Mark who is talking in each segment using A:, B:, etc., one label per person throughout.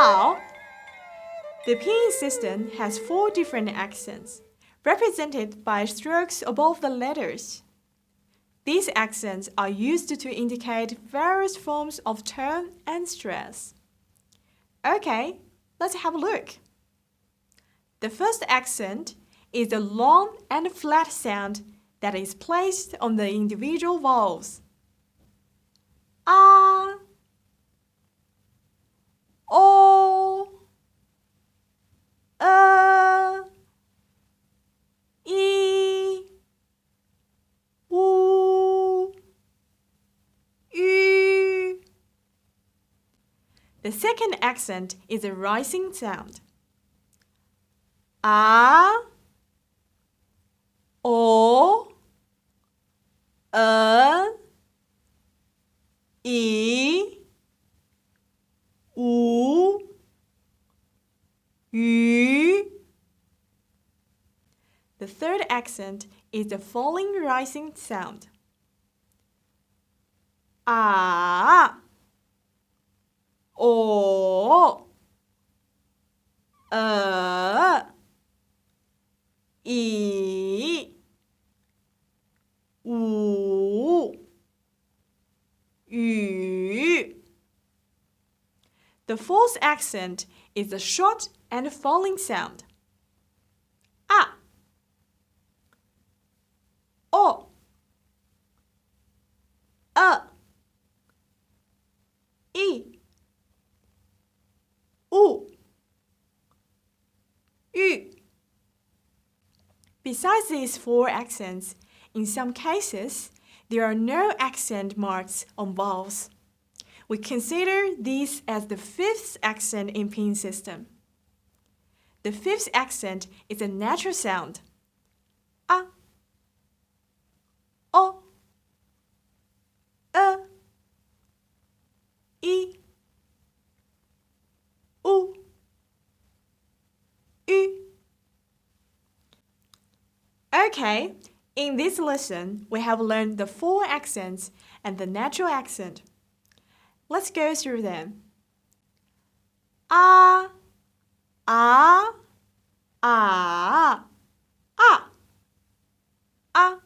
A: 好. The pinyin system has 4 different accents, represented by strokes above the letters. These accents are used to indicate various forms of tone and stress. Okay, let's have a look. The first accent is the long and flat sound that is placed on the individual vowels. A, O, E, I, U, Ü. The second accent is a rising sound. A, O, E, I, U, Ü. The third accent is the falling rising sound. A, O, E, I, U, Ü. The fourth accent is the short and falling sound. A, O, E, I, U, Ü. Besides these 4 accents, in some cases, there are no accent marks on vowels. We consider these as the 5th accent in pinyin system. The 5th accent is a natural sound. A, O, E, I, U, Ü. Okay, in this lesson, we have learned the 4 accents and the natural accent. Let's go through them. A, A, A, A, A.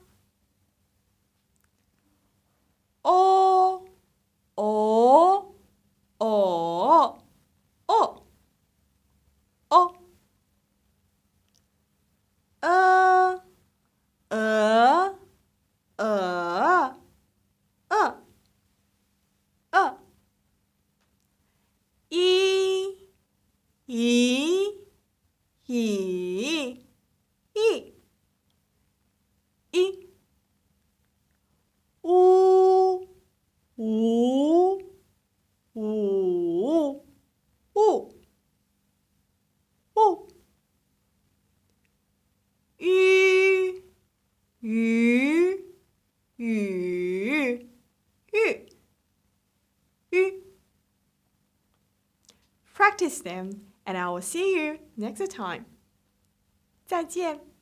A: O, O, O, O, O. Practice them, and I will see you next time. 再见。